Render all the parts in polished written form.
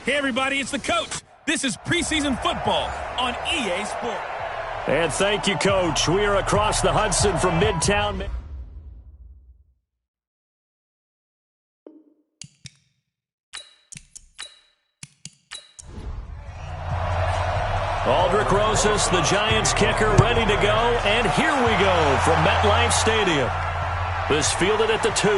Hey, everybody, it's the coach. This is preseason football on EA Sports. And thank you, Coach. We are across the Hudson from Midtown. Aldrick Rosas, the Giants kicker, ready to go. And here we go from MetLife Stadium. This fielded at the 2.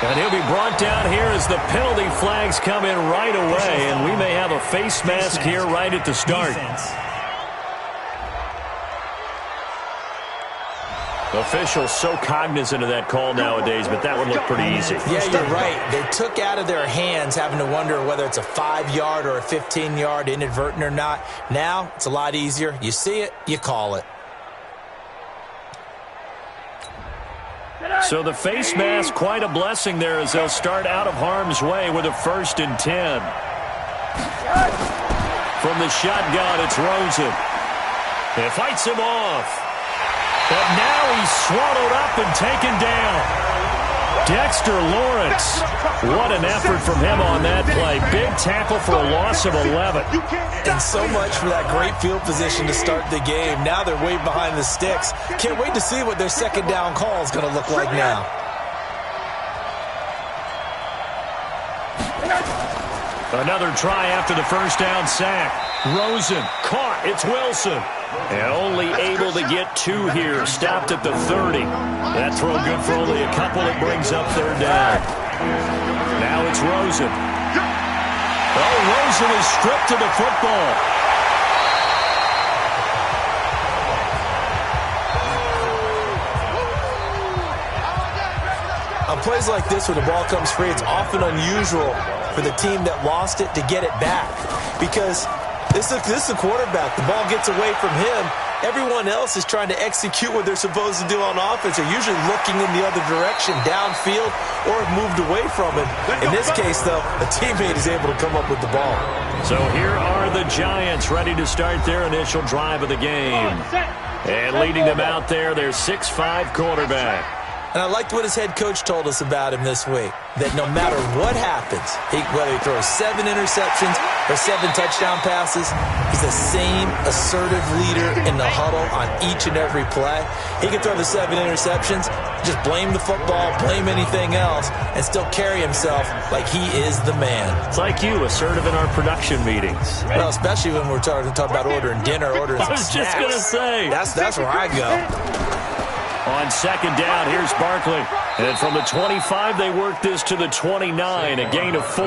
And he'll be brought down here as the penalty flags come in right away. And we may have a face mask here right at the start. Officials so cognizant of that call nowadays, but that would look pretty easy. Yeah, you're right. They took out of their hands having to wonder whether it's a 5-yard or a 15-yard inadvertent or not. Now, it's a lot easier. You see it, you call it. So the face mask, quite a blessing there as they'll start out of harm's way with a 1st and 10. From the shotgun, it's Rosen. It fights him off. But now he's swallowed up and taken down. Dexter Lawrence. What an effort from him on that play. Big tackle for a loss of 11. And so much for that great field position to start the game. Now they're way behind the sticks. Can't wait to see what their second down call is going to look like now. Another try after the first down sack. Rosen caught. It's Wilson. And only able to get 2 here. Stopped at the 30. That throw good for only a couple. It brings up 3rd down. Now it's Rosen. Oh, Rosen is stripped of the football. On plays like this where the ball comes free, it's often unusual for the team that lost it to get it back. Because this is a quarterback. The ball gets away from him. Everyone else is trying to execute what they're supposed to do on offense. They're usually looking in the other direction, downfield, or have moved away from it. In this case, though, a teammate is able to come up with the ball. So here are the Giants ready to start their initial drive of the game. And leading them out there, their 6'5" quarterback. And I liked what his head coach told us about him this week, that no matter what happens, whether he throws 7 interceptions or 7 touchdown passes, he's the same assertive leader in the huddle on each and every play. He can throw the 7 interceptions, just blame the football, blame anything else, and still carry himself like he is the man. It's like you, assertive in our production meetings. Well, especially when we're talking about ordering dinner, ordering some snacks. I was just going to say. That's where I go. On 2nd down, here's Barkley. And from the 25, they work this to the 29, a gain of 4.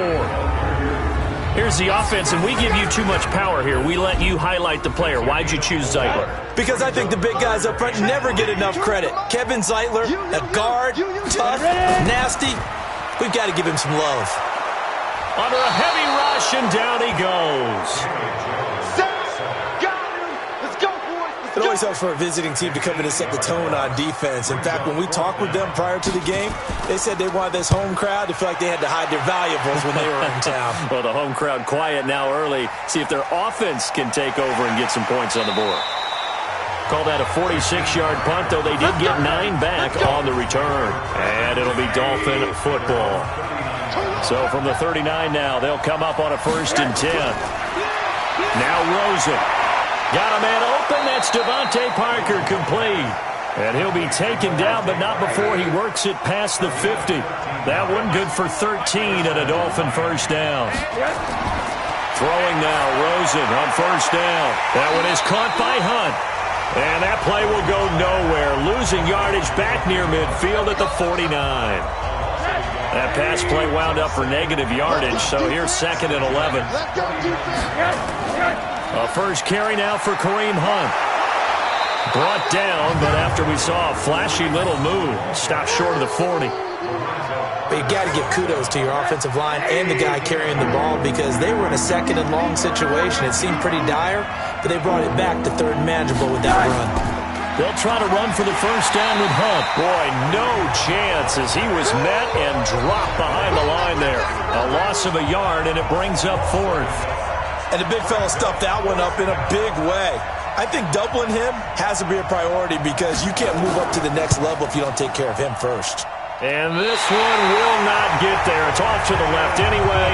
Here's the offense, and we give you too much power here. We let you highlight the player. Why'd you choose Zeitler? Because I think the big guys up front never get enough credit. Kevin Zeitler, a guard, tough, nasty. We've got to give him some love. Under a heavy rush, and down he goes. It always helps for a visiting team to come in and set the tone on defense. In fact, when we talked with them prior to the game, they said they wanted this home crowd to feel like they had to hide their valuables when they were in town. Well, the home crowd quiet now early. See if their offense can take over and get some points on the board. Call that a 46-yard punt, though they did get 9 back on the return. And it'll be Dolphin football. So from the 39 now, they'll come up on a 1st and 10. Now Rosen. Got a man open. That's Devontae Parker complete. And he'll be taken down, but not before he works it past the 50. That one good for 13 and a Dolphin 1st down. Throwing now, Rosen on 1st down. That one is caught by Hunt. And that play will go nowhere. Losing yardage back near midfield at the 49. That pass play wound up for negative yardage, so here's 2nd and 11. A first carry now for Kareem Hunt. Brought down, but after we saw a flashy little move, stopped short of the 40. But you got to give kudos to your offensive line and the guy carrying the ball because they were in a 2nd and long situation. It seemed pretty dire, but they brought it back to 3rd and manageable with that run. They'll try to run for the 1st down with Hunt. Boy, no chance as he was met and dropped behind the line there. A loss of a yard, and it brings up 4th. And the big fella stuffed that one up in a big way. I think doubling him has to be a priority because you can't move up to the next level if you don't take care of him first. And this one will not get there. It's off to the left anyway.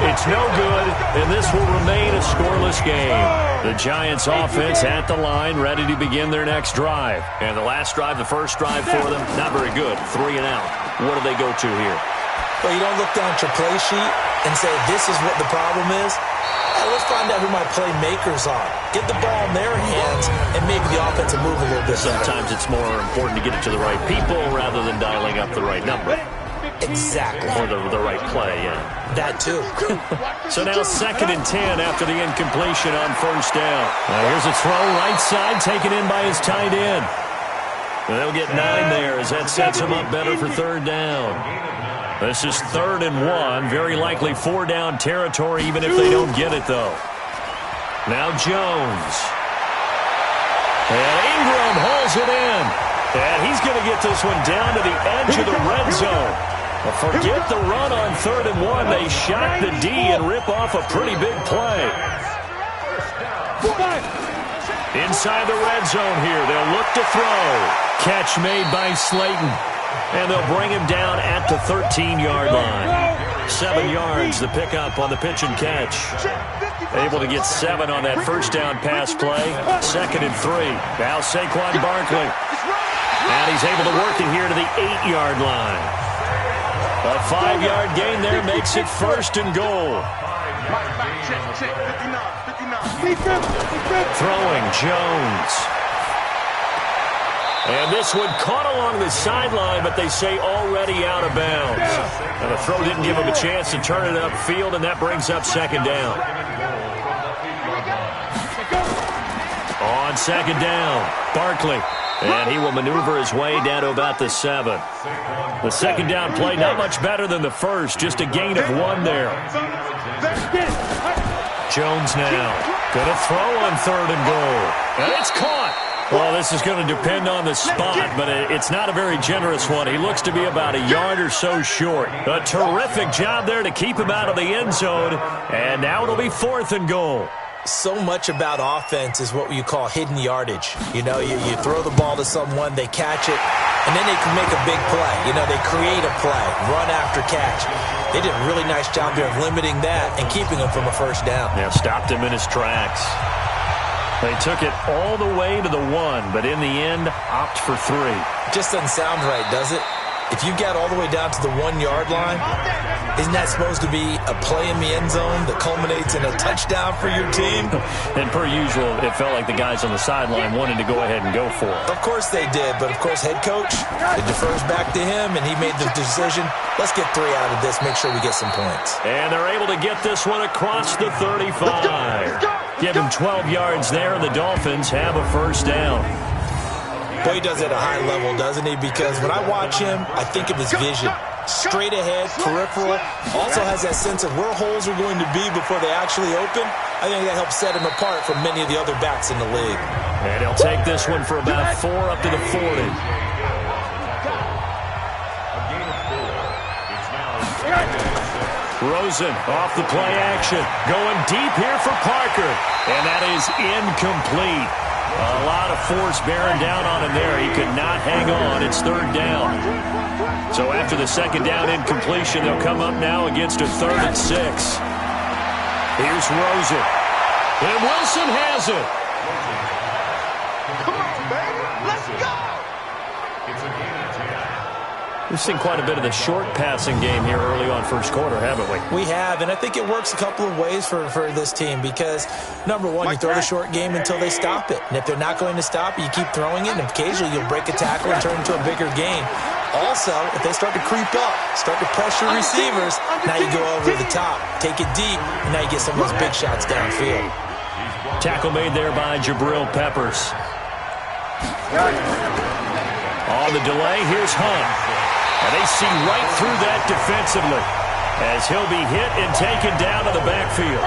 It's no good, and this will remain a scoreless game. The Giants offense at the line, ready to begin their next drive. And the last drive, the first drive for them, not very good. 3 and out. What do they go to here? Well, you don't look down at your play sheet and say, this is what the problem is. Hey, let's find out who my playmakers are. Get the ball in their hands and maybe the offense will move a little bit better. Sometimes it's more important to get it to the right people rather than dialing up the right number. Exactly. Or the right play, yeah. That too. So now 2nd and 10 after the incompletion on first down. Now here's a throw right side taken in by his tight end. And they'll get 9 there as that sets him up better for 3rd down. This is 3rd and 1. Very likely 4-down territory even if they don't get it, though. Now Jones. And Ingram hauls it in. And he's going to get this one down to the edge of the red zone. But forget the run on 3rd and 1. They shock the D and rip off a pretty big play. Inside the red zone here. They'll look to throw. Catch made by Slayton. And they'll bring him down at the 13-yard line. 7 yards, the pickup on the pitch and catch. Able to get 7 on that first down pass play. 2nd and 3. Now Saquon Barkley. And he's able to work it here to the 8-yard line. A 5-yard gain there makes it 1st and goal. Throwing Jones. And this one caught along the sideline, but they say already out of bounds. And the throw didn't give him a chance to turn it upfield, and that brings up 2nd down. On 2nd down, Barkley. And he will maneuver his way down to about the 7. The 2nd down play, not much better than the first, just a gain of 1 there. Jones now, going to throw on 3rd and goal. And it's caught. Well, this is going to depend on the spot, but it's not a very generous one. He looks to be about a yard or so short. A terrific job there to keep him out of the end zone, and now it'll be 4th and goal. So much about offense is what you call hidden yardage. You know, you throw the ball to someone, they catch it, and then they can make a big play. You know, they create a play, run after catch. They did a really nice job there of limiting that and keeping him from a first down. Yeah, stopped him in his tracks. They took it all the way to the 1, but in the end, opt for 3. Just doesn't sound right, does it? If you got all the way down to the 1-yard line, isn't that supposed to be a play in the end zone that culminates in a touchdown for your team? And per usual, it felt like the guys on the sideline wanted to go ahead and go for it. Of course they did, but of course head coach, it defers back to him, and he made the decision, let's get 3 out of this, make sure we get some points. And they're able to get this one across the 35. Give him 12 yards there, and the Dolphins have a first down. Boy, he does it at a high level, doesn't he? Because when I watch him, I think of his vision. Straight ahead, peripheral. Also has that sense of where holes are going to be before they actually open. I think that helps set him apart from many of the other backs in the league. And he'll take this one for about 4 up to the 40. Rosen off the play action. Going deep here for Parker. And that is incomplete. A lot of force bearing down on him there. He could not hang on. It's 3rd down. So after the 2nd down incompletion, they'll come up now against a 3rd and 6. Here's Rosen. And Wilson has it. Come on, baby. Let's go. We've seen quite a bit of the short passing game here early on first quarter, haven't we? We have, and I think it works a couple of ways for this team because, number one, you throw the short game until they stop it. And if they're not going to stop it, you keep throwing it, and occasionally you'll break a tackle and turn it into a bigger game. Also, if they start to creep up, start to pressure receivers, now you go over the top, take it deep, and now you get some of those big shots downfield. Tackle made there by Jabril Peppers. On the delay, here's Hunt. And they see right through that defensively as he'll be hit and taken down to the backfield.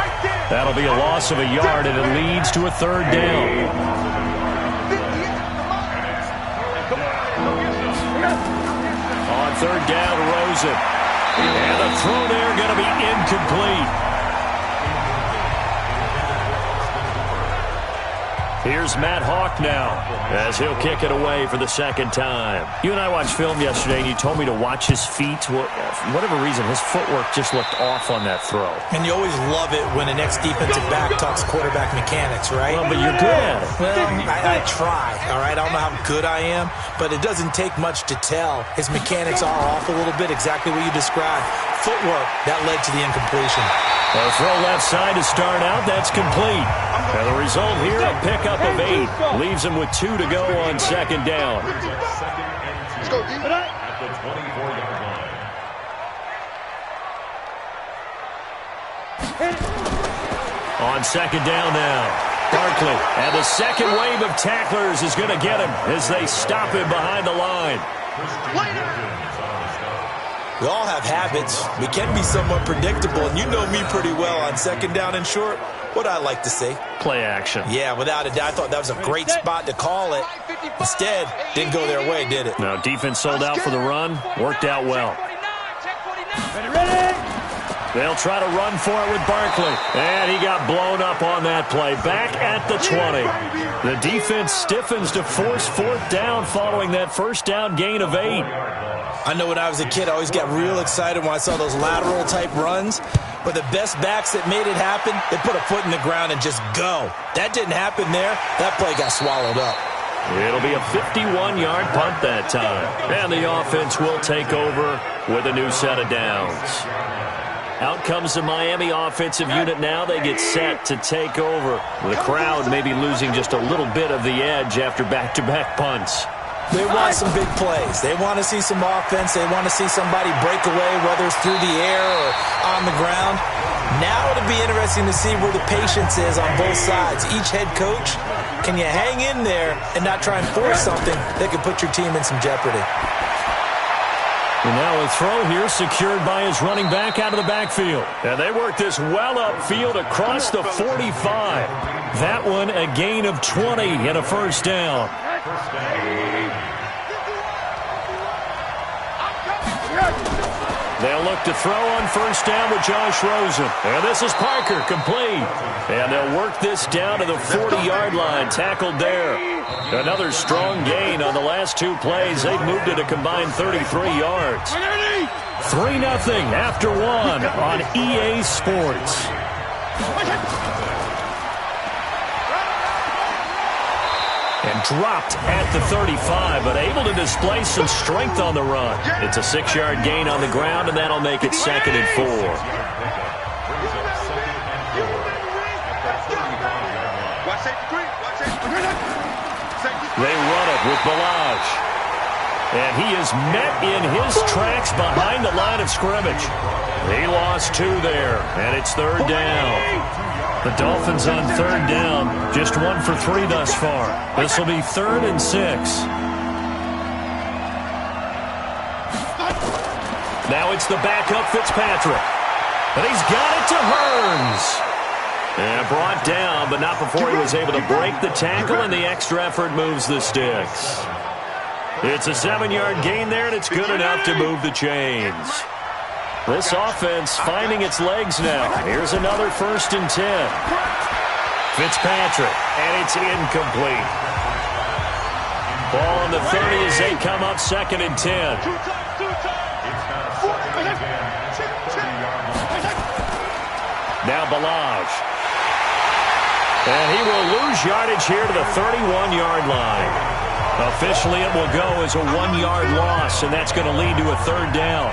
That'll be a loss of a yard, and it leads to a 3rd down. On 3rd down, Rosen. And the throw there going to be incomplete. Here's Matt Hawk now as he'll kick it away for the second time. You and I watched film yesterday, and you told me to watch his feet. For whatever reason, his footwork just looked off on that throw. And you always love it when an ex-defensive back talks quarterback mechanics, right? Well, but you're good at it. Well, I try, all right? I don't know how good I am, but it doesn't take much to tell. His mechanics are off a little bit, exactly what you described. Footwork, that led to the incompletion. A throw left side to start out. That's complete. And the result here, a pickup of 8. Leaves him with 2 to go on second down. Let's go, D. At the 24-yard line. On second down now. Barkley, and the second wave of tacklers is going to get him as they stop him behind the line. We all have habits. We can be somewhat predictable, and you know me pretty well on second down and short. What I like to say? Play action. Yeah, without a doubt. I thought that was a great spot to call it. Instead, didn't go their way, did it? No, defense sold out for the run. Worked out well. They'll try to run for it with Barkley. And he got blown up on that play. Back at the 20. The defense stiffens to force fourth down following that first down gain of 8. I know when I was a kid, I always got real excited when I saw those lateral-type runs. But the best backs that made it happen, they put a foot in the ground and just go. That didn't happen there. That play got swallowed up. It'll be a 51-yard punt that time. And the offense will take over with a new set of downs. Out comes the Miami offensive unit now. They get set to take over. The crowd may be losing just a little bit of the edge after back-to-back punts. They want some big plays. They want to see some offense. They want to see somebody break away, whether it's through the air or on the ground. Now it'll be interesting to see where the patience is on both sides. Each head coach, can you hang in there and not try and force something that could put your team in some jeopardy? And now a throw here secured by his running back out of the backfield. And they work this well upfield across the 45. That one a gain of 20 and a first down. They'll look to throw on first down with Josh Rosen. And this is Parker, complete. And they'll work this down to the 40-yard line, tackled there. Another strong gain on the last 2 plays. They've moved it a combined 33 yards. 3-0 after 1 on EA Sports. And dropped at the 35, but able to display some strength on the run. It's a 6-yard gain on the ground, and that'll make it 2nd and 4. They run it with Balaj. And he is met in his tracks behind the line of scrimmage. He lost 2 there, and it's 3rd down. The Dolphins on 3rd down, just 1 for 3 thus far. This will be 3rd and 6. Now it's the backup Fitzpatrick. And he's got it to Hearns. And brought down, but not before he was able to break the tackle, and the extra effort moves the sticks. It's a 7-yard gain there, and it's good enough to move the chains. This offense finding its legs now. Here's another 1st and 10. Fitzpatrick, and it's incomplete. Ball on the 30 as they come up 2nd and 10. Now Balaj. And he will lose yardage here to the 31-yard line. Officially, it will go as a 1-yard loss, and that's going to lead to a 3rd down.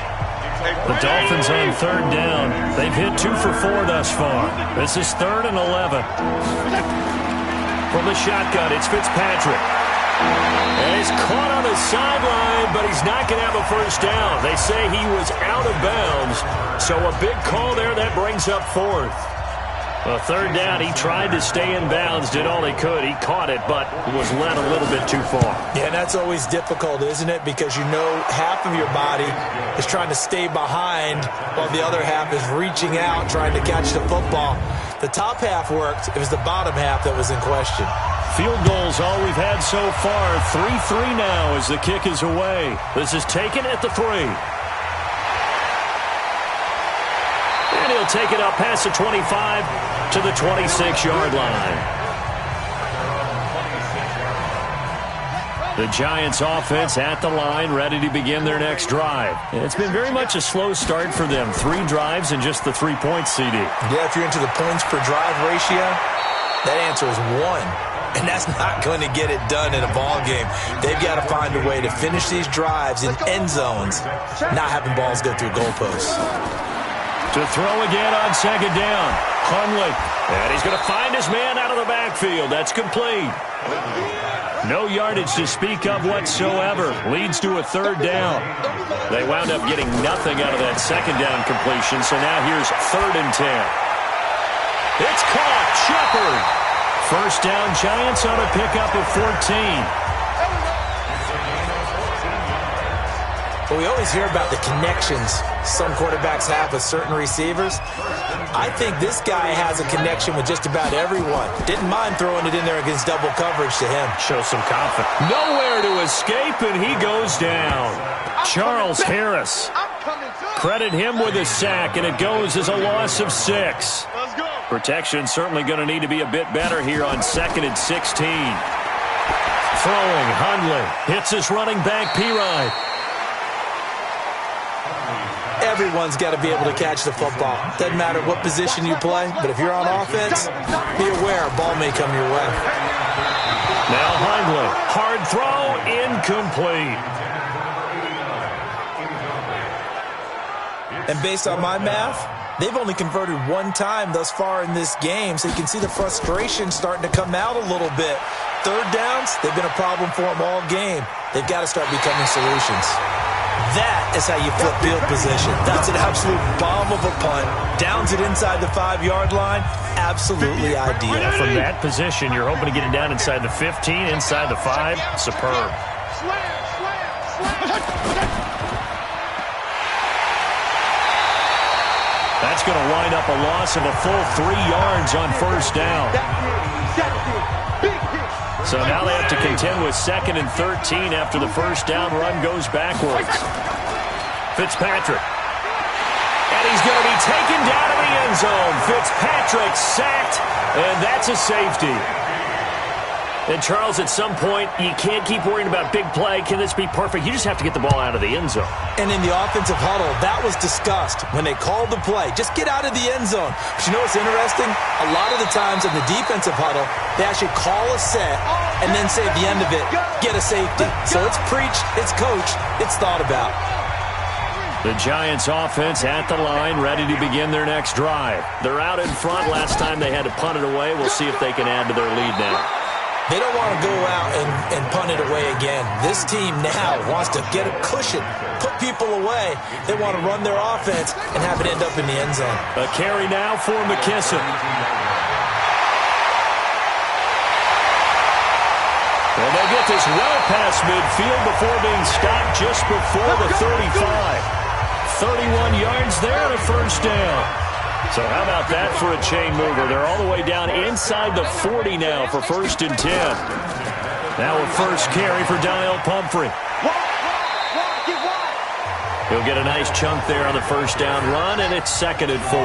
The Dolphins on 3rd down. They've hit 2 for 4 thus far. This is 3rd and 11. From the shotgun, it's Fitzpatrick. And he's caught on the sideline, but he's not going to have a first down. They say he was out of bounds, so a big call there that brings up 4th. A 3rd down, he tried to stay in bounds, did all he could. He caught it, but was led a little bit too far. Yeah, and that's always difficult, isn't it? Because you know half of your body is trying to stay behind while the other half is reaching out, trying to catch the football. The top half worked. It was the bottom half that was in question. Field goals all we've had so far. 3-3 now as the kick is away. This is taken at the 3. And he'll take it up past the 25 to the 26-yard line. The Giants offense at the line, ready to begin their next drive. It's been very much a slow start for them. 3 drives and just the 3 points, CD. Yeah, if you're into the points per drive ratio, that answer is 1. And that's not going to get it done in a ball game. They've got to find a way to finish these drives in end zones, not having balls go through goalposts. To throw again on second down. Hundley. And he's going to find his man out of the backfield. That's complete. No yardage to speak of whatsoever. Leads to a 3rd down. They wound up getting nothing out of that second down completion, so now here's 3rd and 10. It's caught. Shepard. First down, Giants on a pickup of 14. Well, we always hear about the connections some quarterbacks have with certain receivers. I think this guy has a connection with just about everyone. Didn't mind throwing it in there against double coverage to him. Shows some confidence. Nowhere to escape, and he goes down. Charles Harris. Credit him with a sack, and it goes as a loss of 6. Protection certainly going to need to be a bit better here on 2nd and 16. Throwing, Hundley. Hits his running back, P-Ride. Everyone's got to be able to catch the football. Doesn't matter what position you play, but if you're on offense, be aware a ball may come your way. Now Hundley. Hard throw, incomplete. And based on my math, they've only converted 1 time thus far in this game, so you can see the frustration starting to come out a little bit. 3rd downs, they've been a problem for them all game. They've got to start becoming solutions. That is how you flip field position. That's an absolute bomb of a punt. Downs it inside the 5-yard line. Absolutely ideal. From that position, you're hoping to get it down inside the 15, inside the 5. Superb. That's going to wind up a loss of a full 3 yards on first down. So now they have to contend with 2nd and 13 after the first down run goes backwards. Fitzpatrick. And he's going to be taken down to the end zone. Fitzpatrick sacked, and that's a safety. And, Charles, at some point, you can't keep worrying about big play. Can this be perfect? You just have to get the ball out of the end zone. And in the offensive huddle, that was discussed when they called the play. Just get out of the end zone. But you know what's interesting? A lot of the times in the defensive huddle, they actually call a set and then say at the end of it, get a safety. So it's preached, it's coached, it's thought about. The Giants offense at the line, ready to begin their next drive. They're out in front. Last time they had to punt it away. We'll see if they can add to their lead now. They don't want to go out and punt it away again. This team now wants to get a cushion, put people away. They want to run their offense and have it end up in the end zone. A carry now for McKissick. And they get this well past midfield before being stopped just before the 35. 31 yards there and a first down. So how about that for a chain mover? They're all the way down inside the 40 now for 1st and 10. Now a first carry for Daniel Pumphrey. He'll get a nice chunk there on the first down run, and it's 2nd and 4.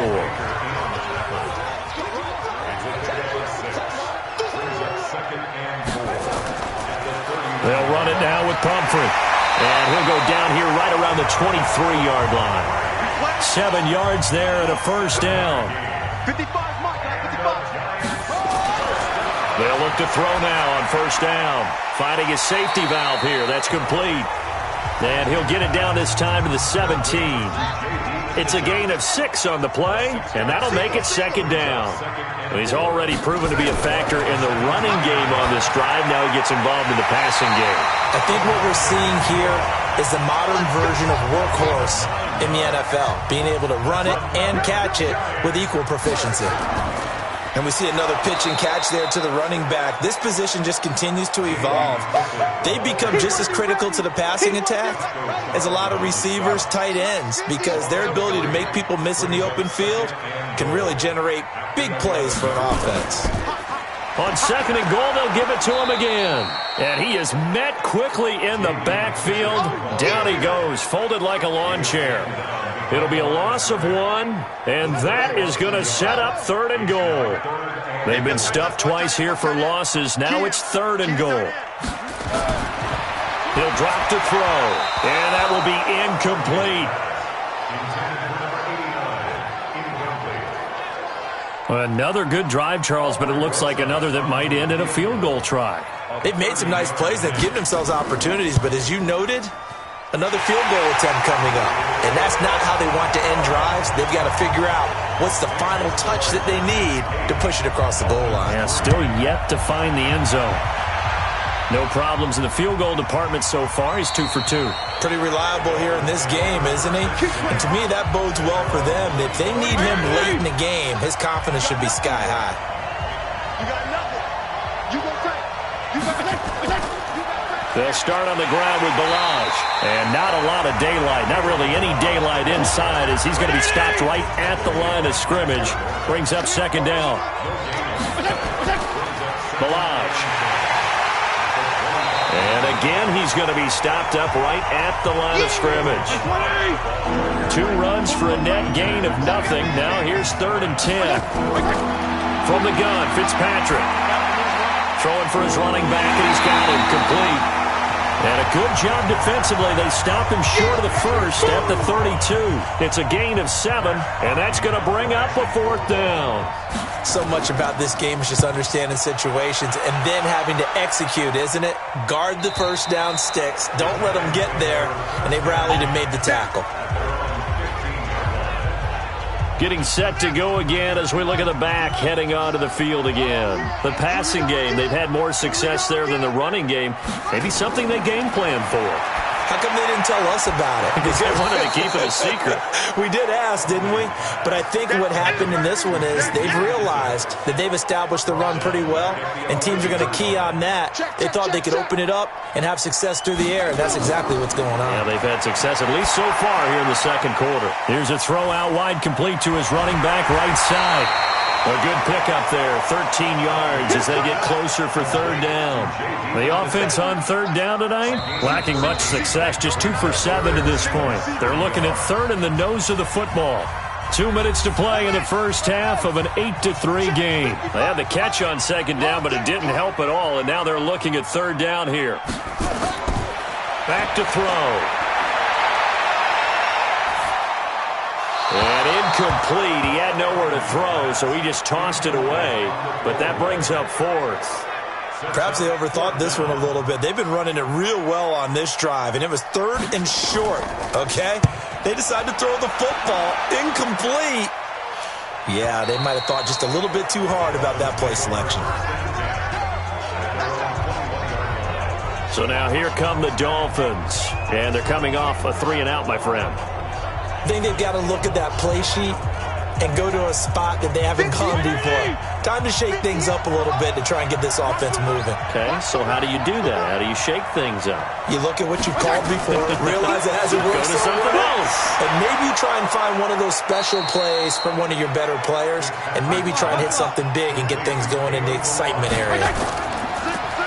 They'll run it now with Pumphrey. And he'll go down here right around the 23-yard line. 7 yards there and a first down. 55, Mike, 55. They'll look to throw now on first down. Finding his safety valve here. That's complete. And he'll get it down this time to the 17. It's a gain of 6 on the play, and that'll make it 2nd down. He's already proven to be a factor in the running game on this drive. Now he gets involved in the passing game. I think what we're seeing here is the modern version of workhorse in the NFL, being able to run it and catch it with equal proficiency. And we see another pitch and catch there to the running back. This position just continues to evolve. They become just as critical to the passing attack as a lot of receivers, tight ends, because their ability to make people miss in the open field can really generate big plays for an offense. On 2nd and goal, they'll give it to him again. And he is met quickly in the backfield. Down he goes, folded like a lawn chair. It'll be a loss of 1, and that is going to set up 3rd and goal. They've been stuffed twice here for losses. Now it's 3rd and goal. He'll drop to throw. And that will be incomplete. Another good drive, Charles, but it looks like another that might end in a field goal try. They've made some nice plays. They've given themselves opportunities, but as you noted, another field goal attempt coming up. And that's not how they want to end drives. They've got to figure out what's the final touch that they need to push it across the goal line. Yeah, still yet to find the end zone. No problems in the field goal department so far. He's 2 for 2. Pretty reliable here in this game, isn't he? And to me, that bodes well for them. If they need him late in the game, his confidence should be sky high. You got nothing. You gonna take. You got nothing. They'll start on the ground with Balaj. And not a lot of daylight. Not really any daylight inside as he's going to be stopped right at the line of scrimmage. Brings up second down. Balaj. And again, he's going to be stopped up right at the line of scrimmage. 2 runs for a net gain of nothing. Now here's 3rd and 10. From the gun, Fitzpatrick. Throwing for his running back, and he's got him complete. And a good job defensively. They stop him short of the first at the 32. It's a gain of 7, and that's going to bring up a 4th down. So much about this game is just understanding situations and then having to execute, isn't it? Guard the first down sticks. Don't let them get there. And they rallied and made the tackle. Getting set to go again as we look at the back heading onto the field again. The passing game, they've had more success there than the running game. Maybe something they game plan for. How come they didn't tell us about it? Because they wanted to keep it a secret. We did ask, didn't we? But I think what happened in this one is they've realized that they've established the run pretty well, and teams are going to key on that. They thought they could open it up and have success through the air, and that's exactly what's going on. Yeah, they've had success at least so far here in the second quarter. Here's a throw out wide complete to his running back right side. A good pickup there, 13 yards as they get closer for 3rd down. The offense on 3rd down tonight, lacking much success, just 2 for 7 to this point. They're looking at 3rd in the nose of the football. 2 minutes to play in the first half of an 8-3 game. They had the catch on 2nd down, but it didn't help at all, and now they're looking at 3rd down here. Back to throw. And incomplete. He had nowhere to throw, so he just tossed it away. But that brings up 4th. Perhaps they overthought this one a little bit. They've been running it real well on this drive, and it was 3rd and short, okay? They decided to throw the football. Incomplete. Yeah, they might have thought just a little bit too hard about that play selection. So now here come the Dolphins. And they're coming off a 3-and-out, my friend. I think they've got to look at that play sheet and go to a spot that they haven't gone before. Time to shake things up a little bit to try and get this offense moving. Okay, so how do you do that? How do you shake things up? You look at what you've called before, realize it hasn't worked. Go to something else. And maybe try and find one of those special plays from one of your better players, and maybe try and hit something big and get things going in the excitement area.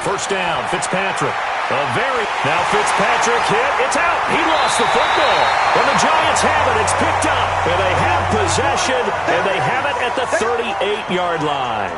1st down, Fitzpatrick. Now Fitzpatrick hit. It's out. He lost the football. And the Giants have it. It's picked up. And they have possession. And they have it at the 38-yard line.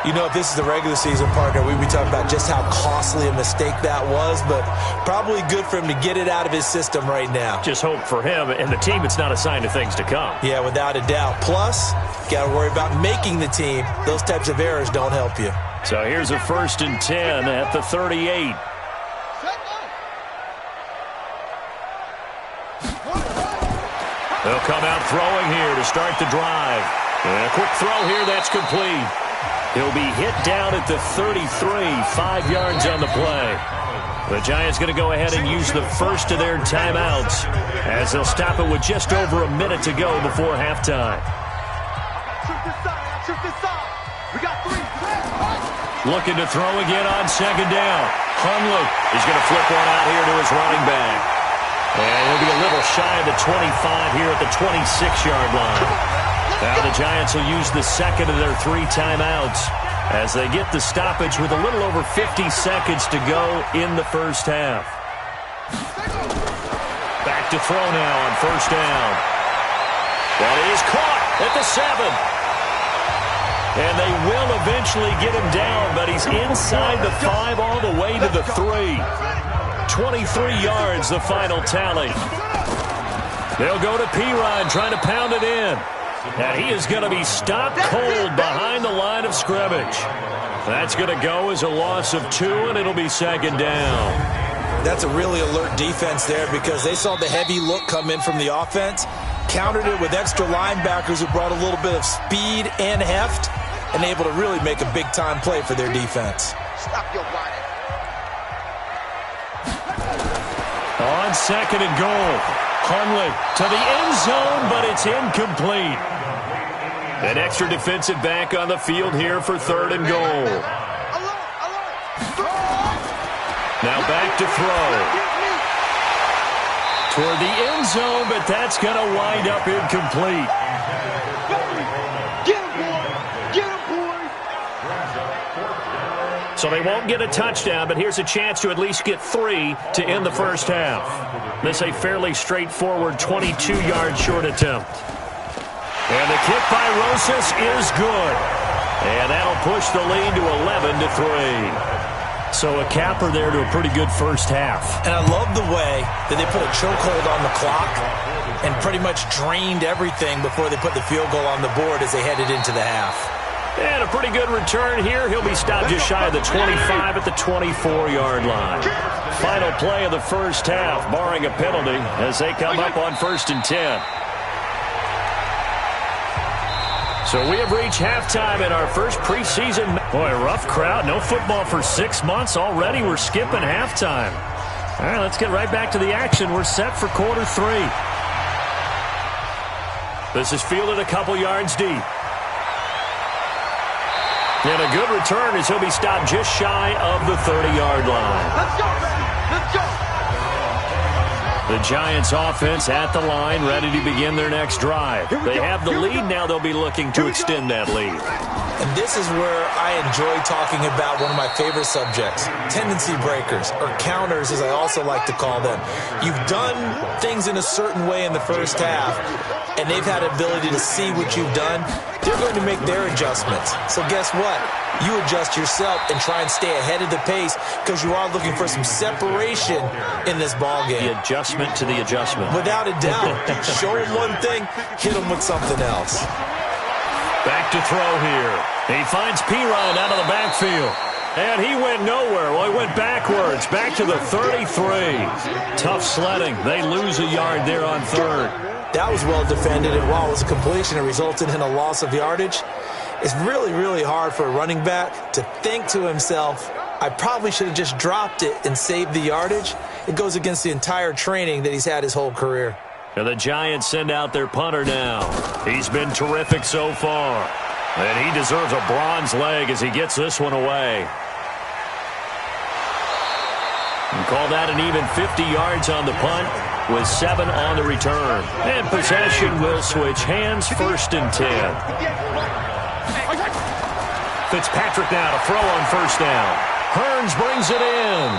You know, if this is the regular season, partner, we'd be talking about just how costly a mistake that was, but probably good for him to get it out of his system right now. Just hope for him and the team it's not a sign of things to come. Yeah, without a doubt. Plus, got to worry about making the team. Those types of errors don't help you. So here's a 1st and 10 at the 38. They'll come out throwing here to start the drive. And a quick throw here, that's complete. He'll be hit down at the 33, 5 yards on the play. The Giants going to go ahead and use the first of their timeouts as they'll stop it with just over a minute to go before halftime. Looking to throw again on 2nd down. Hunley is going to flip one out here to his running back. And he'll be a little shy of the 25 here at the 26-yard line. Now the Giants will use the second of their 3 timeouts as they get the stoppage with a little over 50 seconds to go in the first half. Back to throw now on 1st down. That is caught at the 7. And they will eventually get him down, but he's inside the 5 all the way to the 3. 23 yards, the final tally. They'll go to Perine, trying to pound it in. And he is going to be stopped cold behind the line of scrimmage. That's going to go as a loss of 2, and it'll be second down. That's a really alert defense there because they saw the heavy look come in from the offense, countered it with extra linebackers who brought a little bit of speed and heft, and able to really make a big-time play for their defense. Stop your whining. On second and goal, Hundley to the end zone, but it's incomplete. An extra defensive back on the field here for third and goal. Now back to throw. Toward the end zone, but that's going to wind up incomplete. Get him, boy! Get him, boy! So they won't get a touchdown, but here's a chance to at least get 3 to end the first half. This a fairly straightforward 22-yard short attempt. And the kick by Rosas is good. And that'll push the lead to 11-3. So a capper there to a pretty good first half. And I love the way that they put a chokehold on the clock and pretty much drained everything before they put the field goal on the board as they headed into the half. And a pretty good return here. He'll be stopped just shy of the 25 at the 24-yard line. Final play of the first half, barring a penalty, as they come up on 1st and 10. So we have reached halftime in our first preseason. Boy, rough crowd. No football for 6 months already. We're skipping halftime. All right, let's get right back to the action. We're set for quarter 3. This is fielded a couple yards deep. And a good return as he'll be stopped just shy of the 30-yard line. Let's go, baby! Let's go! The Giants offense at the line, ready to begin their next drive. They have the lead. Now they'll be looking to extend that lead. And this is where I enjoy talking about one of my favorite subjects, tendency breakers, or counters as I also like to call them. You've done things in a certain way in the first half, and they've had the ability to see what you've done. They're going to make their adjustments. So guess what? You adjust yourself and try and stay ahead of the pace because you are looking for some separation in this ball game. The adjustment to the adjustment. Without a doubt. Show them one thing, hit them with something else. Back to throw here. He finds Perine out of the backfield. And he went nowhere. Well, he went backwards. Back to the 33. Tough sledding. They lose a yard there on third. That was well defended, and while it was a completion, it resulted in a loss of yardage. It's really, really hard for a running back to think to himself, I probably should have just dropped it and saved the yardage. It goes against the entire training that he's had his whole career. And the Giants send out their punter now. He's been terrific so far. And he deserves a bronze leg as he gets this one away. And call that an even 50 yards on the punt with 7 on the return. And possession will switch hands, 1st and 10. Fitzpatrick now to throw on 1st down. Hearns brings it in.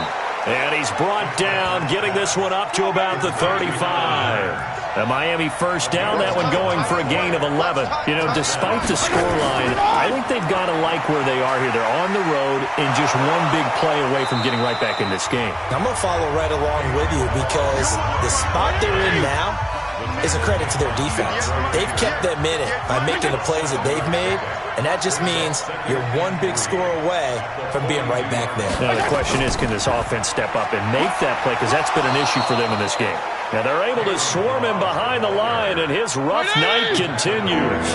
And he's brought down, getting this one up to about the 35. A Miami 1st down, that one going for a gain of 11. You know, despite the scoreline, I think they've got to like where they are here. They're on the road and just one big play away from getting right back in this game. I'm going to follow right along with you because the spot they're in now is a credit to their defense. They've kept them in it by making the plays that they've made, and that just means you're one big score away from being right back there. Now the question is, can this offense step up and make that play? Because that's been an issue for them in this game. Now they're able to swarm him behind the line, and his rough night continues.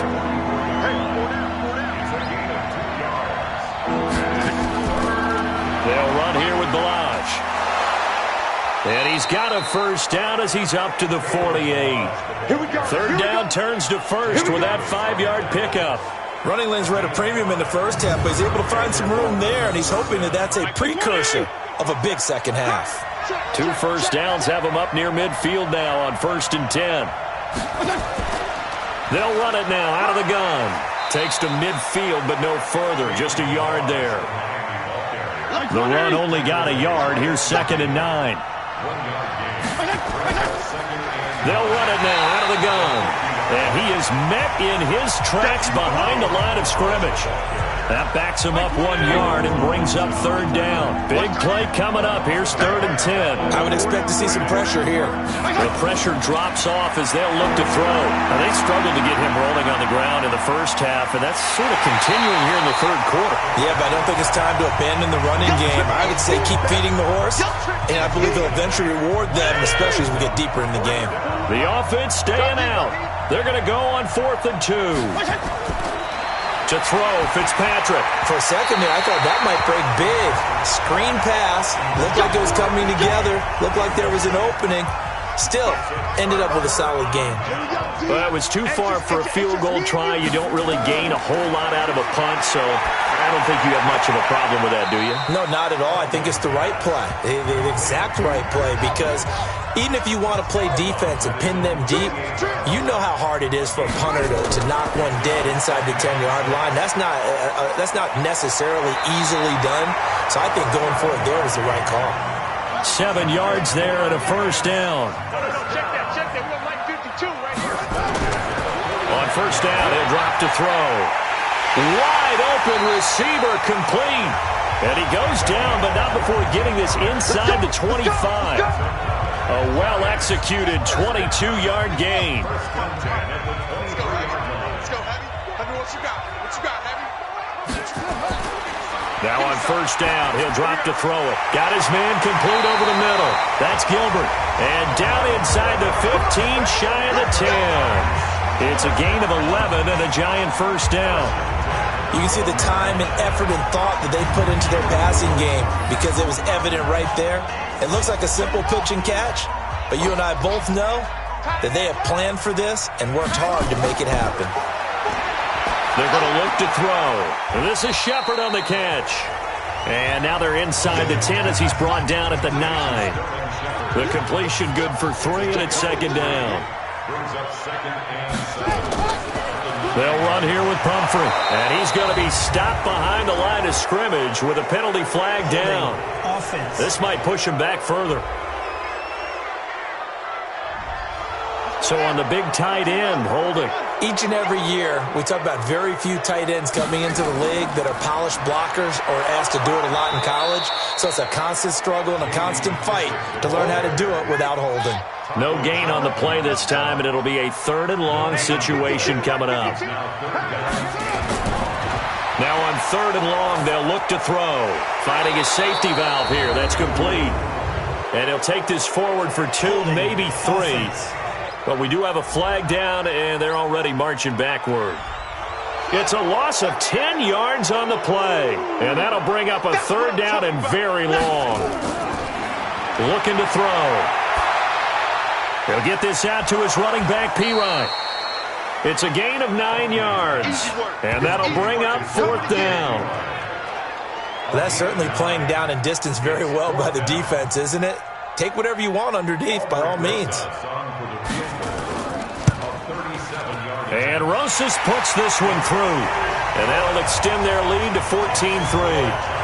They'll run here with Balazs. And he's got a 1st down as he's up to the 48. 3rd down turns to 1st with that 5-yard pickup. Running lanes were at a premium in the first half, but he's able to find some room there, and he's hoping that that's a precursor of a big second half. 2 1st downs have him up near midfield now on 1st and 10. They'll run it now out of the gun. Takes to midfield, but no further. Just a yard there. The run only got a yard. Here's 2nd and 9. They'll run it now out of the gun. And he is met in his tracks behind the line of scrimmage. That backs him up 1 yard and brings up third down. Big play coming up. Here's 3rd and 10. I would expect to see some pressure here. The pressure drops off as they'll look to throw. Now, they struggled to get him rolling on the ground in the first half, and that's sort of continuing here in the third quarter. Yeah, but I don't think it's time to abandon the running game. I would say keep feeding the horse, and I believe they'll eventually reward them, especially as we get deeper in the game. The offense staying out. They're going to go on 4th and 2. To throw, Fitzpatrick. For a second there, I thought that might break big. Screen pass. Looked like it was coming together. Looked like there was an opening. Still, ended up with a solid game. Well, it was too far for a field goal try. You don't really gain a whole lot out of a punt, so I don't think you have much of a problem with that, do you? No, not at all. I think it's the right play, the exact right play, because even if you want to play defense and pin them deep, you know how hard it is for a punter to knock one dead inside the 10-yard line. That's not necessarily easily done. So I think going for it there was the right call. 7 yards there and a first down. Check that. We don't like 52 right here. On first down, he'll drop to throw. Wide open receiver complete. And he goes down, but not before getting this inside the 25. A well-executed 22-yard gain. Let's go, Heavy. Heavy, what you got, Heavy? Now on first down, he'll drop to throw it. Got his man complete over the middle. That's Gilbert. And down inside the 15, shy of the 10. It's a gain of 11 and a Giant first down. You can see the time and effort and thought that they put into their passing game because it was evident right there. It looks like a simple pitch and catch, but you and I both know that they have planned for this and worked hard to make it happen. They're going to look to throw. And this is Shepard on the catch. And now they're inside the 10 as he's brought down at the 9. The completion good for 3, and it's second down. They'll run here with Pumphrey. And he's going to be stopped behind the line of scrimmage with a penalty flag down. This might push him back further. So on the big tight end, holding. Each and every year, we talk about very few tight ends coming into the league that are polished blockers or asked to do it a lot in college. So it's a constant struggle and a constant fight to learn how to do it without holding. No gain on the play this time, and it'll be a 3rd and long situation coming up. Now on 3rd and long, they'll look to throw. Finding a safety valve here. That's complete. And he'll take this forward for 2, maybe 3. But we do have a flag down, and they're already marching backward. It's a loss of 10 yards on the play. And that'll bring up a 3rd down and very long. Looking to throw. He'll get this out to his running back, Pirine. It's a gain of 9 yards. And that'll bring up 4th down. That's certainly playing down and distance very well by the defense, isn't it? Take whatever you want underneath, by all means. And Rosas puts this one through. And that'll extend their lead to 14-3.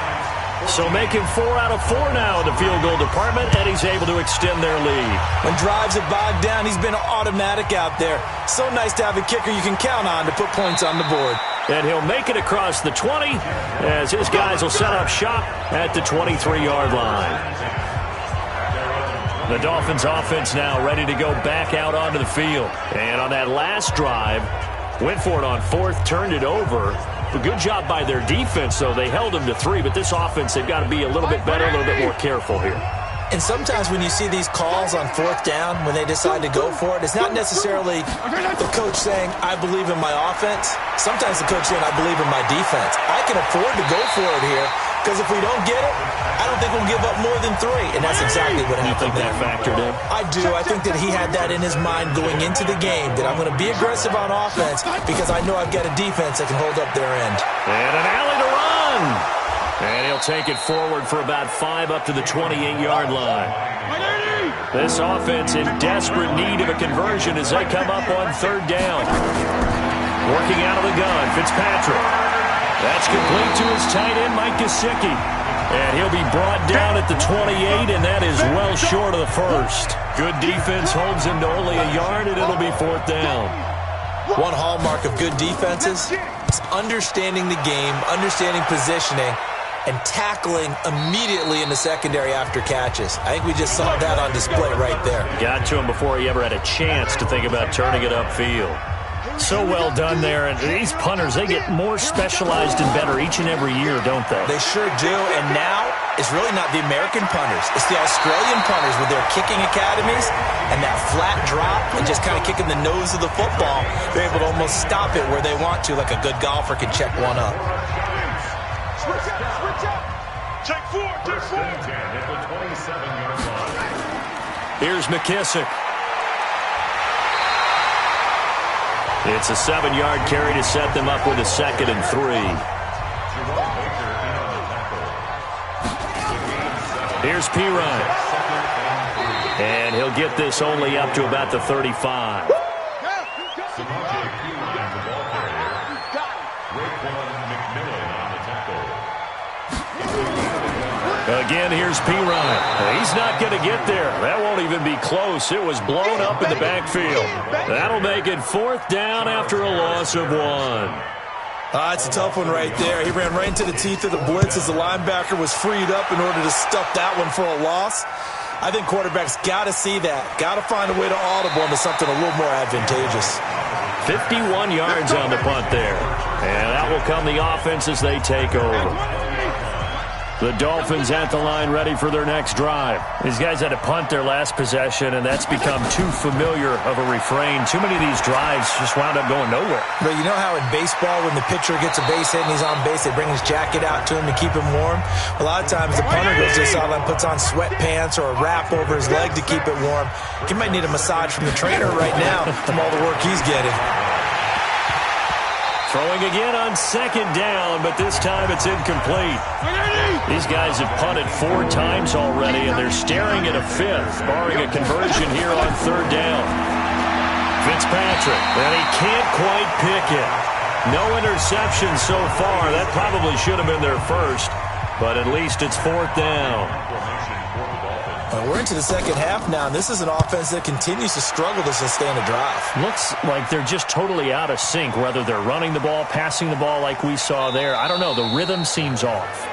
So making 4 out of 4 now in the field goal department, and he's able to extend their lead. When drives have bogged down, he's been automatic out there. So nice to have a kicker you can count on to put points on the board. And he'll make it across the 20 as his guys will set up shop at the 23-yard line. The Dolphins offense now ready to go back out onto the field. And on that last drive, went for it on 4th, turned it over. A good job by their defense, though. They held them to 3, but this offense, they've got to be a little bit better, a little bit more careful here. And sometimes when you see these calls on 4th down, when they decide to go for it, it's not necessarily the coach saying, I believe in my offense. Sometimes the coach saying, I believe in my defense. I can afford to go for it here, because if we don't get it, I don't think we'll give up more than 3. And that's exactly what happened. You think that factored in? I do. I think that he had that in his mind going into the game, that I'm going to be aggressive on offense because I know I've got a defense that can hold up their end. And an alley to run. And he'll take it forward for about 5 up to the 28-yard line. This offense in desperate need of a conversion as they come up on 3rd down. Working out of the gun, Fitzpatrick. That's complete to his tight end, Mike Gesicki. And he'll be brought down at the 28, and that is well short of the 1st. Good defense holds him to only a yard, and it'll be 4th down. One hallmark of good defenses It's understanding the game, understanding positioning, and tackling immediately in the secondary after catches. I think we just saw that on display right there. Got to him before he ever had a chance to think about turning it upfield. So well done there. And these punters, they get more specialized and better each and every year, don't they? They sure do. And now it's really not the American punters. It's the Australian punters with their kicking academies and that flat drop and just kind of kicking the nose of the football. They're able to almost stop it where they want to, like a good golfer can check one up. Switch up. Take four. First and 10 at the 27-yard line. Here's McKissick. It's a 7-yard carry to set them up with a 2nd and 3. Here's Pirine. And he'll get this only up to about the 35. Again, here's Pirine. He's not going to get there. That won't even be close. It was blown up in the backfield. That'll make it 4th down after a loss of 1. It's a tough one right there. He ran right into the teeth of the blitz as the linebacker was freed up in order to stuff that one for a loss. I think quarterbacks got to see that. Got to find a way to audible into something a little more advantageous. 51 yards on the punt there. And that will come the offense as they take over. The Dolphins at the line ready for their next drive. These guys had to punt their last possession, and that's become too familiar of a refrain. Too many of these drives just wound up going nowhere. But you know how in baseball when the pitcher gets a base hit and he's on base, they bring his jacket out to him to keep him warm? A lot of times the punter goes to the sideline, puts on sweatpants or a wrap over his leg to keep it warm. He might need a massage from the trainer right now from all the work he's getting. Throwing again on 2nd down, but this time it's incomplete. These guys have punted 4 times already, and they're staring at a 5th, barring a conversion here on 3rd down. Fitzpatrick, and he can't quite pick it. No interception so far. That probably should have been their first, but at least it's 4th down. We're into the second half now, and this is an offense that continues to struggle to sustain a drive. Looks like they're just totally out of sync, whether they're running the ball, passing the ball like we saw there. I don't know. The rhythm seems off.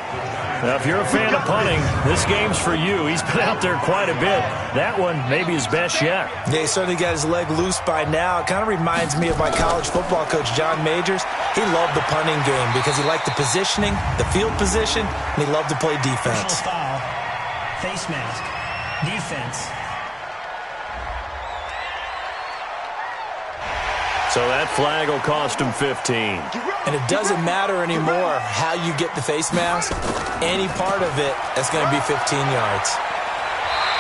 Now, if you're a fan of punting, this game's for you. He's been out there quite a bit. That one maybe his best yet. Yeah, he certainly got his leg loose by now. It kind of reminds me of my college football coach, John Majors. He loved the punting game because he liked the positioning, the field position, and he loved to play defense. Foul, face mask, defense. So that flag will cost him 15. And it doesn't matter anymore how you get the face mask. Any part of it is going to be 15 yards.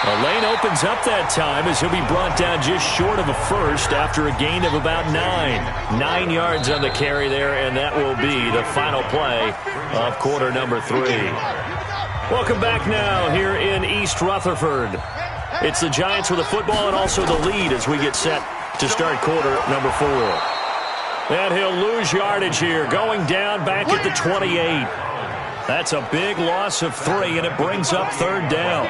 A lane opens up that time as he'll be brought down just short of a first after a gain of about 9. 9 yards on the carry there, and that will be the final play of quarter number 3. Welcome back now here in East Rutherford. It's the Giants with the football and also the lead as we get set to start quarter number 4. And he'll lose yardage here, going down back at the 28. That's a big loss of 3, and it brings up 3rd down.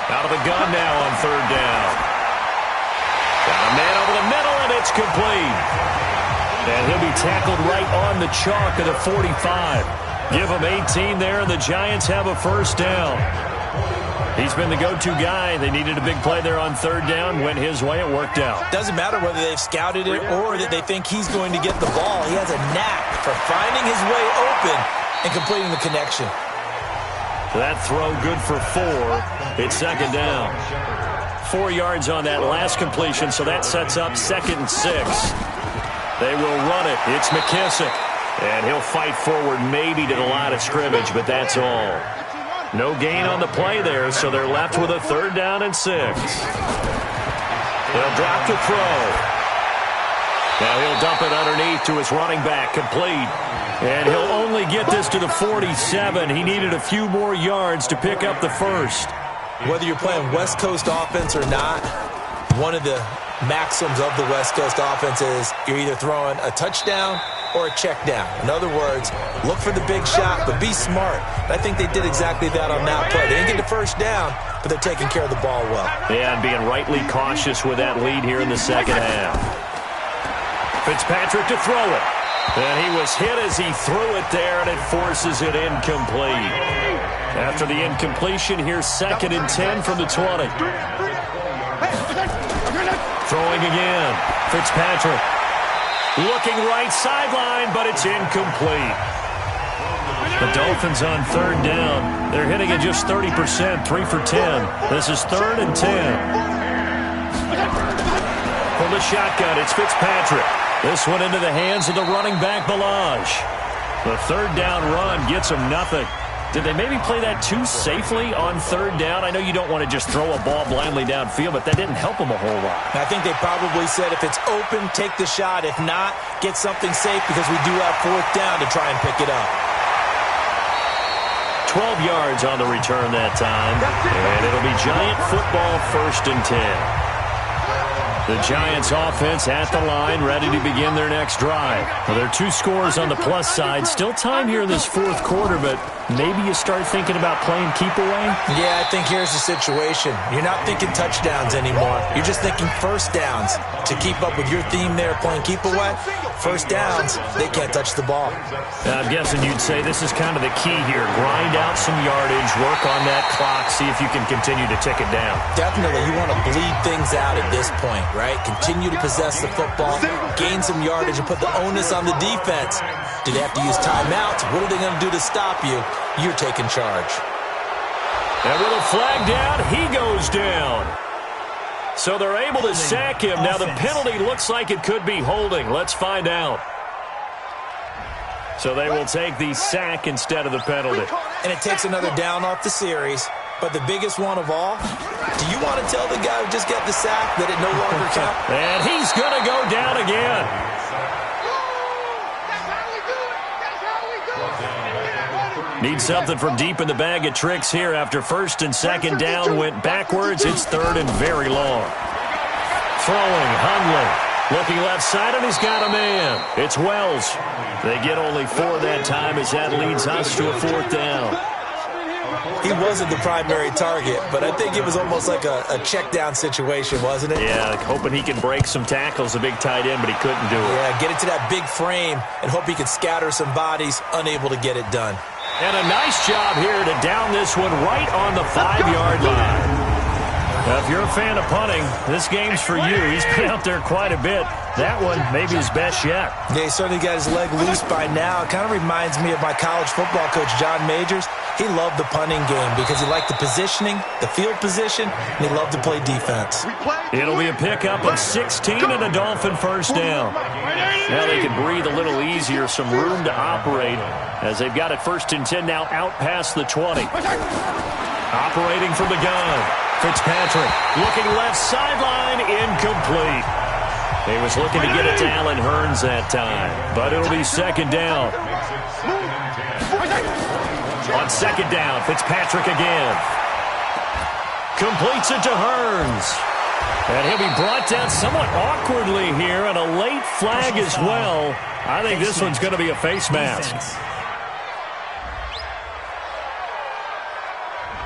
Out of the gun now on 3rd down. Got a man over the middle, and it's complete. And he'll be tackled right on the chalk of the 45. Give him 18 there, and the Giants have a 1st down. He's been the go-to guy. They needed a big play there on 3rd down. Went his way. It worked out. Doesn't matter whether they've scouted it or that they think he's going to get the ball. He has a knack for finding his way open and completing the connection. That throw good for 4. It's 2nd down. 4 yards on that last completion, so that sets up 2nd and 6. They will run it. It's McKissick. And he'll fight forward maybe to the line of scrimmage, but that's all. No gain on the play there, so they're left with a 3rd down and 6. They'll drop to throw. Now he'll dump it underneath to his running back, complete. And he'll only get this to the 47. He needed a few more yards to pick up the 1st. Whether you're playing West Coast offense or not, one of the maxims of the West Coast offense is you're either throwing a touchdown or a check down. In other words, look for the big shot, but be smart. And I think they did exactly that on that play. They didn't get the first down, but they're taking care of the ball well. Yeah, and being rightly cautious with that lead here in the second half. Fitzpatrick to throw it. And he was hit as he threw it there, and it forces it incomplete. After the incompletion, here's 2nd and 10 from the 20. Throwing again. Fitzpatrick. Looking right sideline, but it's incomplete. The Dolphins on 3rd down. They're hitting at just 30%, 3 for 10. This is 3rd and 10. From the shotgun, it's Fitzpatrick. This one into the hands of the running back, Balaj. The 3rd down run gets him nothing. Did they maybe play that too safely on 3rd down? I know you don't want to just throw a ball blindly downfield, but that didn't help them a whole lot. I think they probably said if it's open, take the shot. If not, get something safe because we do have 4th down to try and pick it up. 12 yards on the return that time, and it'll be Giant football, 1st and 10. The Giants offense at the line, ready to begin their next drive. Well, there are 2 scores on the plus side. Still time here in this 4th quarter, but maybe you start thinking about playing keep away? Yeah, I think here's the situation. You're not thinking touchdowns anymore. You're just thinking 1st downs. To keep up with your theme there, playing keep away, 1st downs, they can't touch the ball. I'm guessing you'd say this is kind of the key here. Grind out some yardage, work on that clock, see if you can continue to tick it down. Definitely. You want to bleed things out at this point, right? Continue to possess the football, gain some yardage, and put the onus on the defense. Do they have to use timeouts? What are they going to do to stop you? You're taking charge. And with a flag down, he goes down. So they're able to sack him. Now the penalty looks like it could be holding. Let's find out. So they will take the sack instead of the penalty. And it takes another down off the series. But the biggest one of all, do you want to tell the guy who just got the sack that it no longer counts? And he's going to go down again. Need something from deep in the bag of tricks here after 1st and 2nd down went backwards. It's 3rd and very long. Throwing, Hundley. Looking left side, and he's got a man. It's Wells. They get only 4 that time as that leads us to a 4th down. He wasn't the primary target, but I think it was almost like a check down situation, wasn't it? Yeah, hoping he can break some tackles, a big tight end, but he couldn't do it. Yeah, get it to that big frame and hope he can scatter some bodies, unable to get it done. And a nice job here to down this one right on the 5-yard line. Now, if you're a fan of punting, this game's for you. He's been out there quite a bit. That one may be his best yet. Yeah, he certainly got his leg loose by now. It kind of reminds me of my college football coach, John Majors. He loved the punting game because he liked the positioning, the field position, and he loved to play defense. It'll be a pickup of 16 and a Dolphin 1st down. Now they can breathe a little easier, some room to operate as they've got it 1st and 10 now out past the 20. Operating from the gun. Fitzpatrick looking left sideline, incomplete. He was looking to get it to Allen Hurns that time, but it'll be 2nd down. On 2nd down, Fitzpatrick again. Completes it to Hurns. And he'll be brought down somewhat awkwardly here, and a late flag as well. I think this one's going to be a face mask.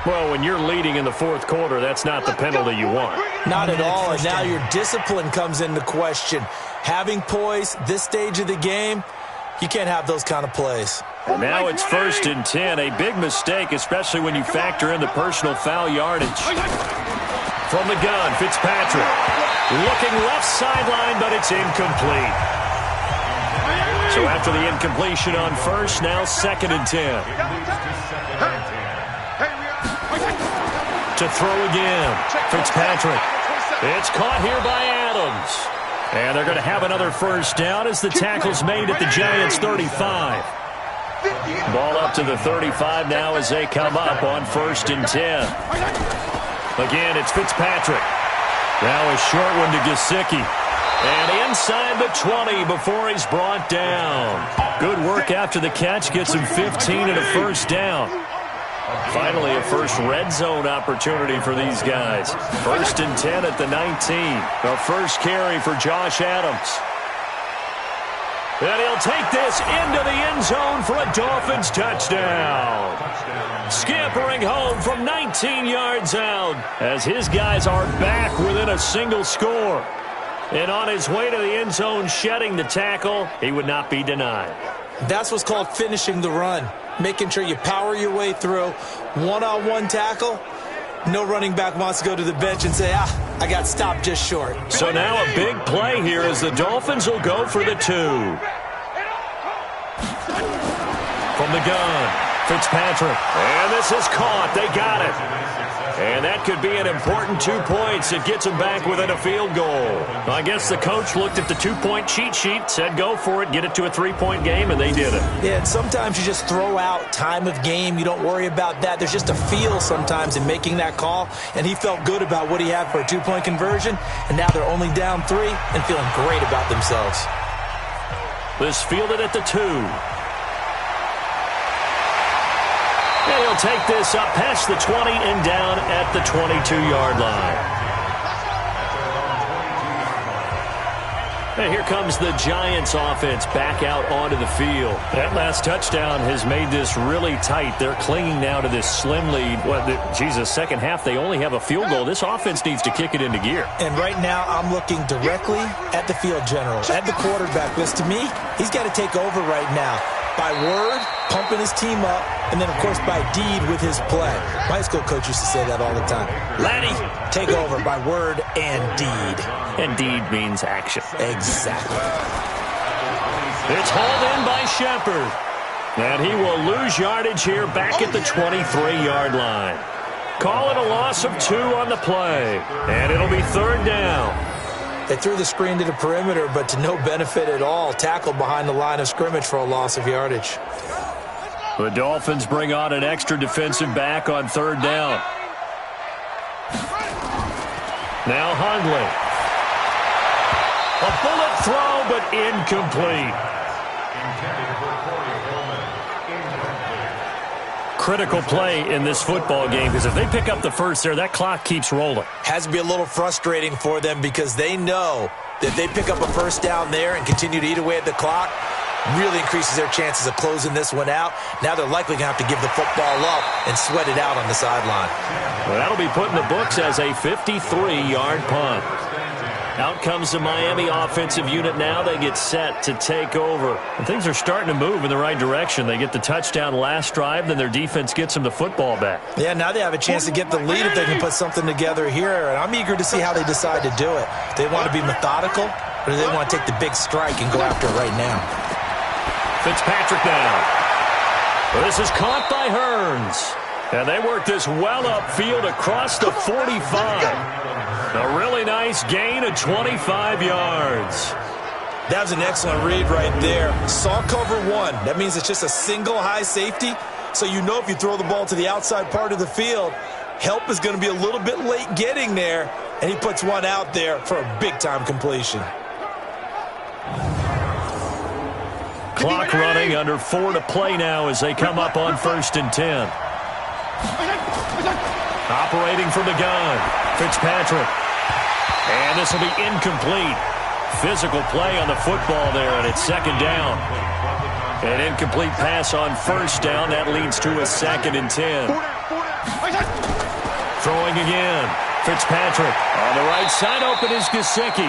Well, when you're leading in the 4th quarter, that's not the penalty you want. Not at all, and now your discipline comes into question. Having poise this stage of the game, you can't have those kind of plays. And now it's 1st and 10, a big mistake, especially when you factor in the personal foul yardage. From the gun, Fitzpatrick. Looking left sideline, but it's incomplete. So after the incompletion on 1st, now 2nd and 10. To throw again. Fitzpatrick. It's caught here by Adams. And they're going to have another 1st down as the tackle's made at the Giants' 35. Ball up to the 35 now as they come up on 1st and 10. Again, it's Fitzpatrick. Now a short one to Gesicki. And inside the 20 before he's brought down. Good work after the catch. Gets him 15 and a 1st down. Finally, a first red zone opportunity for these guys. 1st and 10 at the 19. The first carry for Josh Adams. And he'll take this into the end zone for a Dolphins touchdown. Scampering home from 19 yards out as his guys are back within a single score. And on his way to the end zone, shedding the tackle, he would not be denied. That's what's called finishing the run. Making sure you power your way through. One-on-one tackle. No running back wants to go to the bench and say, I got stopped just short. So now a big play here as the Dolphins will go for the 2. From the gun, Fitzpatrick. And this is caught. They got it. And that could be an important 2 points. It gets them back within a field goal. I guess the coach looked at the 2-point cheat sheet, said go for it, get it to a 3-point game, and they did it. Yeah, and sometimes you just throw out time of game. You don't worry about that. There's just a feel sometimes in making that call, and he felt good about what he had for a 2-point conversion, and now they're only down 3 and feeling great about themselves. This fielded at the 2. And he'll take this up past the 20 and down at the 22-yard line. And here comes the Giants offense back out onto the field. That last touchdown has made this really tight. They're clinging now to this slim lead. Second half, they only have a field goal. This offense needs to kick it into gear. And right now, I'm looking directly at the field general, at the quarterback. Because to me, he's got to take over right now. By word, pumping his team up, and then, of course, by deed with his play. My high school coach used to say that all the time. Laddie, take over by word and deed. And deed means action. Exactly. It's hauled in by Shepard. And he will lose yardage here back at the 23-yard line. Call it a loss of 2 on the play. And it'll be 3rd down. They threw the screen to the perimeter, but to no benefit at all. Tackled behind the line of scrimmage for a loss of yardage. The Dolphins bring on an extra defensive back on 3rd down. Now Hundley. A bullet throw, but incomplete. Critical play in this football game, because if they pick up the first there, that clock keeps rolling. Has to be a little frustrating for them because they know that if they pick up a first down there and continue to eat away at the clock, really increases their chances of closing this one out. Now they're likely going to have to give the football up and sweat it out on the sideline. Well, that'll be put in the books as a 53-yard punt. Out comes the Miami offensive unit now. They get set to take over. And things are starting to move in the right direction. They get the touchdown last drive, then their defense gets them the football back. Yeah, now they have a chance to get the lead if they can put something together here. And I'm eager to see how they decide to do it. Do they want to be methodical, or do they want to take the big strike and go after it right now? Fitzpatrick now. Well, this is caught by Hearns. And they work this well upfield across the 45. A really nice gain of 25 yards. That was an excellent read right there. Saw cover 1. That means it's just a single high safety. So you know if you throw the ball to the outside part of the field, help is going to be a little bit late getting there. And he puts one out there for a big-time completion. Clock running, under 4 to play now as they come up on 1st and 10. Operating from the gun, Fitzpatrick. And this will be incomplete. Physical play on the football there, and it's 2nd down. An incomplete pass on 1st down. That leads to a 2nd and 10. Throwing again. Fitzpatrick. On the right side, open is Gesicki.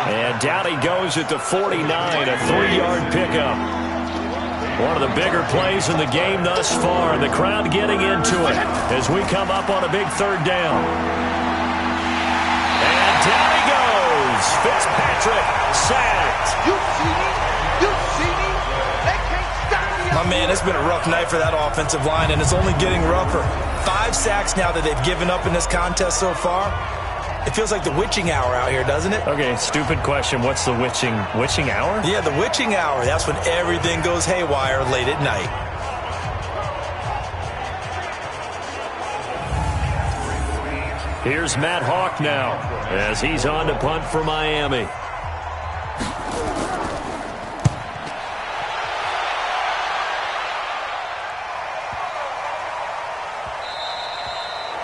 And down he goes at the 49, a 3-yard pickup. One of the bigger plays in the game thus far. The crowd getting into it as we come up on a big 3rd down. And down he goes. Fitzpatrick sacked. You see me? You see me? They can't stop me. My man, it's been a rough night for that offensive line, and it's only getting rougher. 5 sacks now that they've given up in this contest so far. It feels like the witching hour out here, doesn't it? Okay, stupid question. What's the witching hour? Yeah, the witching hour. That's when everything goes haywire late at night. Here's Matt Hawk now as he's on to punt for Miami.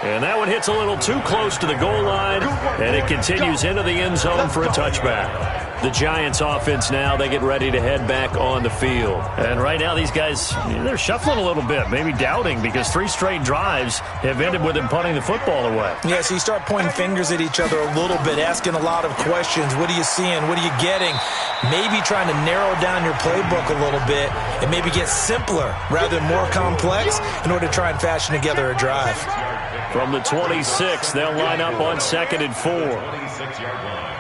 And that one hits a little too close to the goal line, and it continues into the end zone for a touchback. The Giants offense now, they get ready to head back on the field. And right now these guys, they're shuffling a little bit, maybe doubting, because 3 straight drives have ended with them punting the football away. Yeah, so you start pointing fingers at each other a little bit, asking a lot of questions. What are you seeing? What are you getting? Maybe trying to narrow down your playbook a little bit and maybe get simpler rather than more complex in order to try and fashion together a drive. From the 26, they'll line up on 2nd and 4.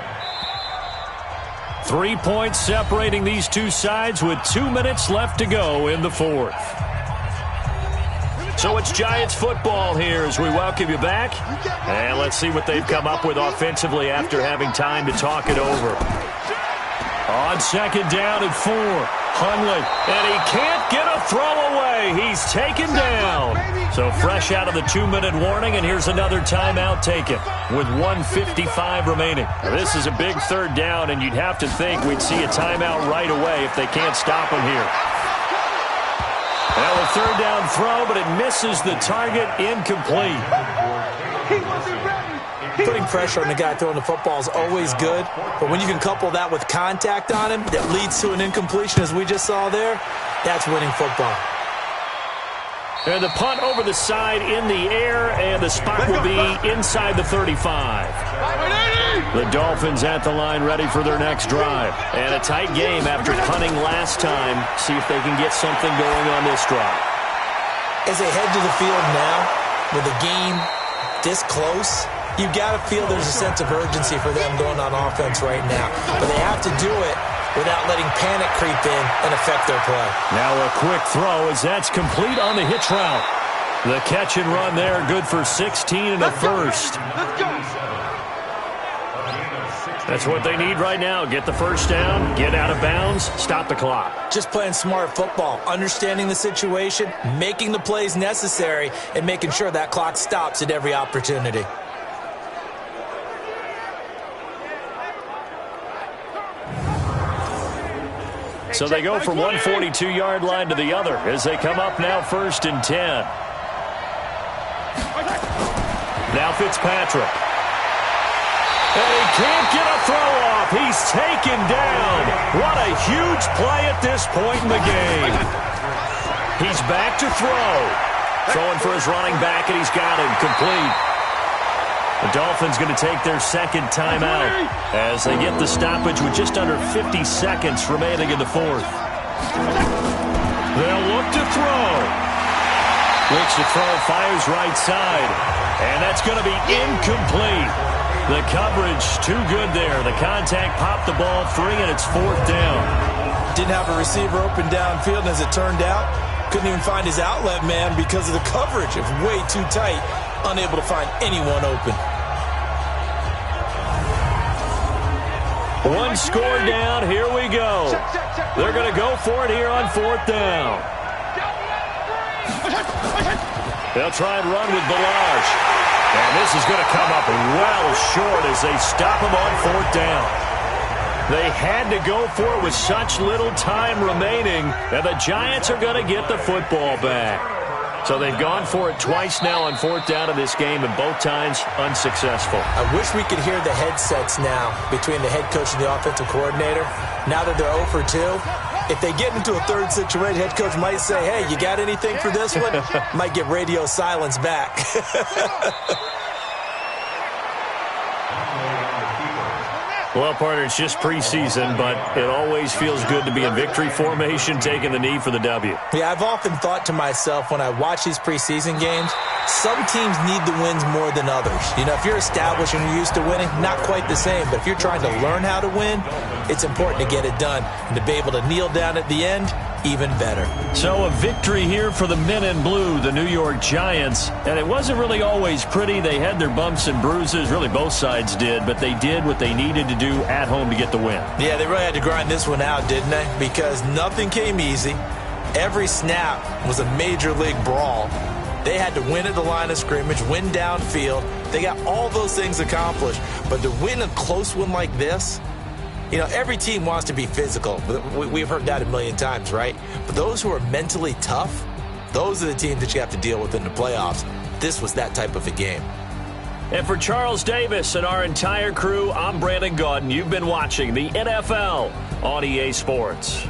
3 points separating these two sides with 2 minutes left to go in the 4th. So it's Giants football here as we welcome you back. And let's see what they've come up with offensively after having time to talk it over. On 2nd down and 4. Hundley, and he can't get a throw away. He's taken down. So fresh out of the 2-minute warning, and here's another timeout taken with 1:55 remaining. Now, this is a big 3rd down, and you'd have to think we'd see a timeout right away if they can't stop him here. Well, a 3rd down throw, but it misses the target, incomplete. Putting pressure on the guy throwing the football is always good, but when you can couple that with contact on him that leads to an incompletion, as we just saw there, that's winning football. And the punt over the side in the air, and the spot will be inside the 35. The Dolphins at the line ready for their next drive. And a tight game after punting last time. See if they can get something going on this drive. As they head to the field now, with the game this close, you've got to feel there's a sense of urgency for them going on offense right now. But they have to do it without letting panic creep in and affect their play. Now a quick throw as that's complete on the hitch route. The catch and run there, good for 16 and a first. That's what they need right now. Get the first down, get out of bounds, stop the clock. Just playing smart football, understanding the situation, making the plays necessary, and making sure that clock stops at every opportunity. So they go from one 42-yard line to the other as they come up now 1st and 10. Now Fitzpatrick. And he can't get a throw off. He's taken down. What a huge play at this point in the game. He's back to throw. Throwing for his running back, and he's got him complete. The Dolphins going to take their 2nd timeout as they get the stoppage with just under 50 seconds remaining in the 4th. They'll look to throw. Looks to throw, fires right side. And that's going to be incomplete. The coverage too good there. The contact popped the ball free, and it's 4th down. Didn't have a receiver open downfield, and as it turned out, couldn't even find his outlet man because of the coverage. It was way too tight. Unable to find anyone open. One score down. Here we go. They're going to go for it here on 4th down. They'll try and run with Balazs. And this is going to come up well short as they stop him on 4th down. They had to go for it with such little time remaining, and the Giants are going to get the football back. So they've gone for it twice now on 4th down in this game, and both times unsuccessful. I wish we could hear the headsets now between the head coach and the offensive coordinator. Now that they're 0 for 2, if they get into a 3rd situation, head coach might say, hey, you got anything for this one? Might get radio silence back. Well, partner, it's just preseason, but it always feels good to be in victory formation, taking the knee for the W. Yeah, I've often thought to myself when I watch these preseason games, some teams need the wins more than others. You know, if you're established and you're used to winning, not quite the same. But if you're trying to learn how to win, it's important to get it done. And to be able to kneel down at the end, even better. So a victory here for the men in blue, the New York Giants. And it wasn't really always pretty. They had their bumps and bruises. Really, both sides did. But they did what they needed to do at home to get the win. Yeah, they really had to grind this one out, didn't they? Because nothing came easy. Every snap was a major league brawl. They had to win at the line of scrimmage, win downfield. They got all those things accomplished. But to win a close one like this, you know, every team wants to be physical. We've heard that a million times, right? But those who are mentally tough, those are the teams that you have to deal with in the playoffs. This was that type of a game. And for Charles Davis and our entire crew, I'm Brandon Gaudin. You've been watching the NFL on EA Sports.